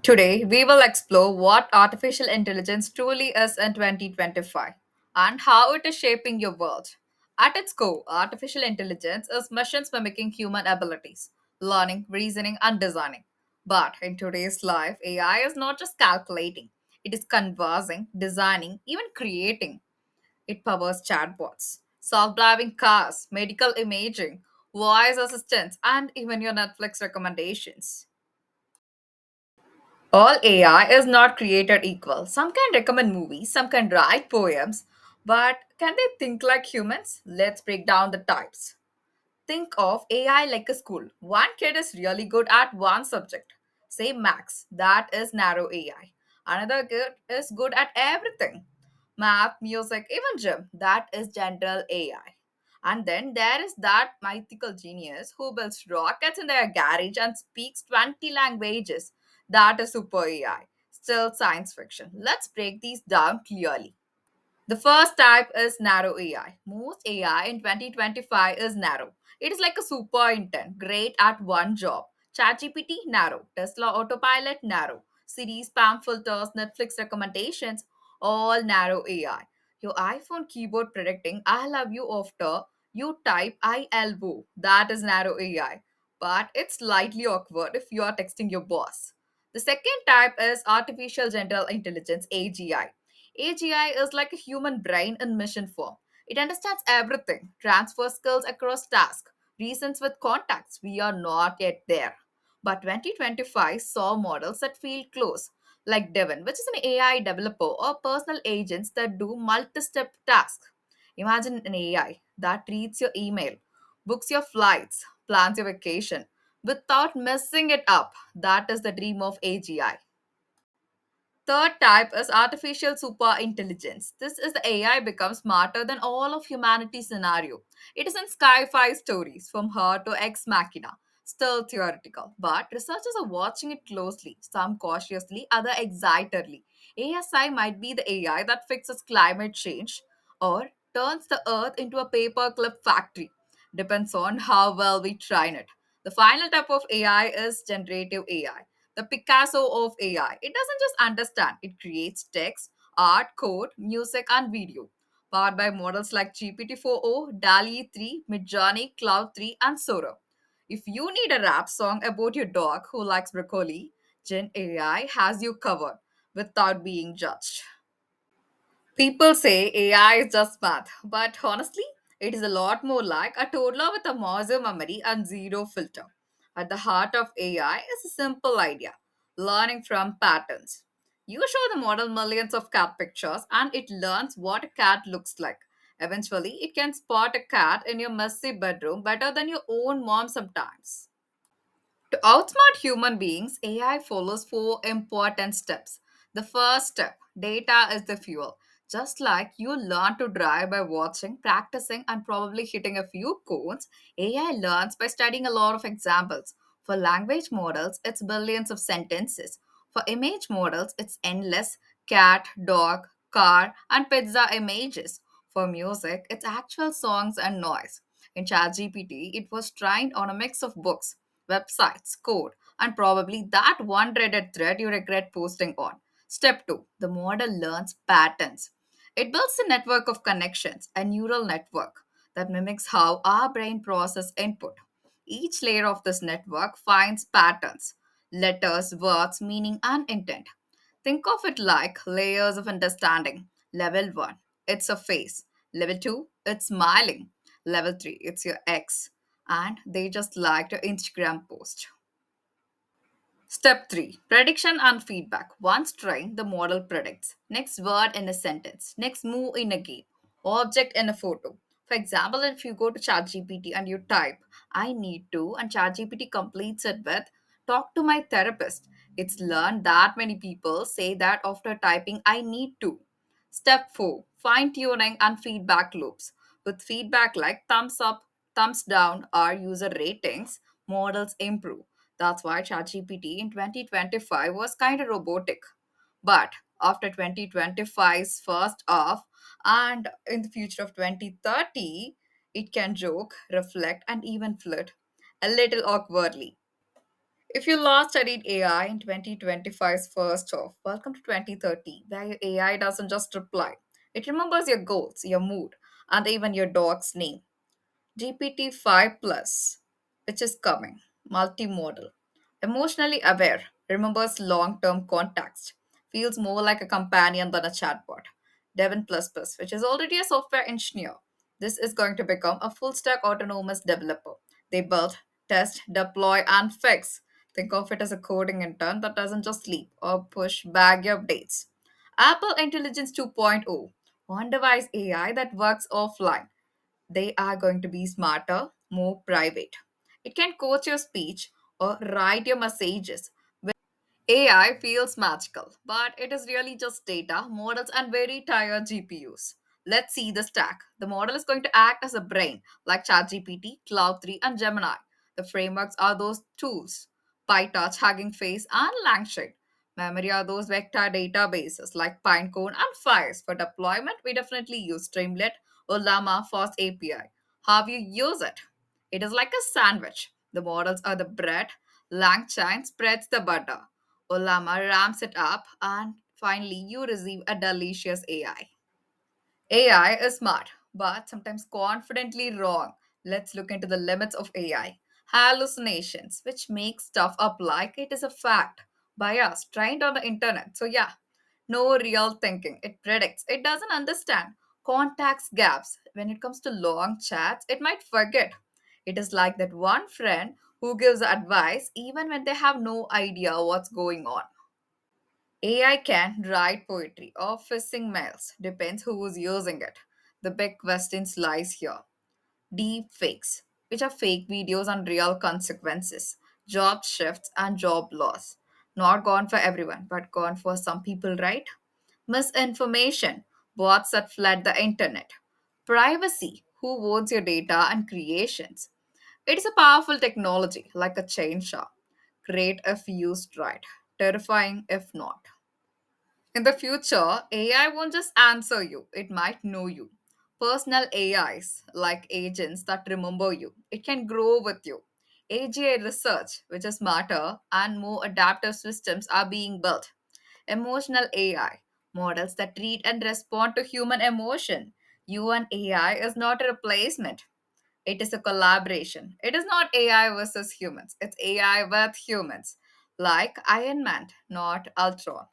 Today, we will explore what artificial intelligence truly is in 2025 and how it is shaping your world. At its core, artificial intelligence is machines mimicking human abilities, learning, reasoning, and designing. But in today's life, AI is not just calculating, it is conversing, designing, even creating. It powers chatbots, self driving cars, medical imaging, voice assistants, and even your Netflix recommendations. All AI is not created equal. Some can recommend movies, some can write poems, but can they think like humans? Let's break down the types. Think of AI like a school. One kid is really good at one subject, say max, that is narrow AI. Another kid is good at everything, math, music, even gym, that is general AI. And then there is that mythical genius who builds rockets in their garage and speaks 20 languages, that is super AI. Still science fiction. Let's break these down clearly. The first type is narrow AI. Most AI in 2025 is narrow. It is like a super intern, great at one job. ChatGPT, narrow. Tesla Autopilot, narrow. Siri spam filters, Netflix recommendations, all narrow AI. Your iPhone keyboard predicting I love you after you type ILO. That is narrow AI. But it's slightly awkward if you are texting your boss. The second type is artificial general intelligence, AGI. AGI is like a human brain in mission form. It understands everything, transfers skills across tasks, reasons with contacts. We are not yet there. But 2025 saw models that feel close, like Devon, which is an AI developer or personal agents that do multi step tasks. Imagine an AI that reads your email, books your flights, plans your vacation without messing it up. That is the dream of AGI. Third type is artificial super intelligence. This is the AI becomes smarter than all of humanity's scenario. It is in sci-fi stories from her to Ex Machina. Still theoretical, but researchers are watching it closely, some cautiously, other excitedly. ASI might be the AI that fixes climate change or turns the earth into a paperclip factory. Depends on how well we train it. The final type of AI is generative AI, the Picasso of AI. It doesn't just understand, it creates text, art, code, music, and video. Powered by models like GPT-4o, DALI 3, Midjourney, Cloud 3, and Sora. If you need a rap song about your dog who likes broccoli, Gen AI has you covered without being judged. People say AI is just math, but honestly, it is a lot more like a toddler with a muscle memory and zero filter. At the heart of AI is a simple idea, learning from patterns. You show the model millions of cat pictures and it learns what a cat looks like. Eventually, it can spot a cat in your messy bedroom better than your own mom sometimes. To outsmart human beings, AI follows four important steps. The first step, data is the fuel. Just like you learn to drive by watching, practicing, and probably hitting a few codes, AI learns by studying a lot of examples. For language models, it's billions of sentences. For image models, it's endless cat, dog, car, and pizza images. For music, it's actual songs and noise. In ChatGPT, it was trained on a mix of books, websites, code, and probably that one Reddit thread you regret posting on. Step 2, the model learns patterns. It builds a network of connections, a neural network that mimics how our brain process input. Each layer of this network finds patterns, letters, words, meaning, and intent. Think of it like layers of understanding. Level 1, it's a face. Level 2, it's smiling. Level 3, it's your ex. And they just liked your Instagram post. Step 3, prediction and feedback. Once trained, the model predicts. Next word in a sentence, next move in a game, object in a photo. For example, if you go to ChatGPT and you type, I need to, and ChatGPT completes it with, talk to my therapist. It's learned that many people say that after typing, I need to. Step 4, fine tuning and feedback loops. With feedback like thumbs up, thumbs down, or user ratings, models improve. That's why ChatGPT in 2025 was kind of robotic. But after 2025's first off, and in the future of 2030, it can joke, reflect, and even flirt a little awkwardly. If you last studied AI in 2025's first half, welcome to 2030, where your AI doesn't just reply. It remembers your goals, your mood, and even your dog's name. GPT-5 Plus, which is coming, multimodal, emotionally aware, remembers long-term context, feels more like a companion than a chatbot. Devin Plus Plus, which is already a software engineer, this is going to become a full-stack autonomous developer. They build, test, deploy, and fix. Think of it as a coding intern that doesn't just sleep or push baggy updates. Apple Intelligence 2.0, on-device AI that works offline. They are going to be smarter, more private. It can coach your speech or write your messages. AI feels magical, but it is really just data, models, and very tired GPUs. Let's see the stack. The model is going to act as a brain, like ChatGPT, Cloud 3, and Gemini. The frameworks are those tools PyTorch, Hugging Face, and Langchain. Memory are those vector databases like Pinecone and Fires. For deployment, we definitely use Streamlit or Llama Fast API. How you use it? It is like a sandwich. The models are the bread, Langchain spreads the butter. Olama ramps it up, and finally, you receive a delicious AI. AI is smart, but sometimes confidently wrong. Let's look into the limits of AI. Hallucinations, which make stuff up like it is a fact. Bias, trained on the internet. So, yeah, no real thinking. It predicts, it doesn't understand. Contacts gaps. When it comes to long chats, it might forget. It is like that one friend who gives advice even when they have no idea what's going on. AI can write poetry or phishing mails, depends who's using it. The big question lies here. Deep fakes, which are fake videos and real consequences, job shifts and job loss. Not gone for everyone, but gone for some people, right? Misinformation, bots that flood the internet. Privacy, who owns your data and creations. It is a powerful technology, like a chainsaw. Great if used right, terrifying if not. In the future, AI won't just answer you, it might know you. Personal AIs, like agents that remember you, it can grow with you. AGI research, which is smarter and more adaptive systems, are being built. Emotional AI, models that read and respond to human emotion. You and AI is not a replacement, it is a collaboration. It is not AI versus humans, it's AI with humans, like Iron Man, not Ultron.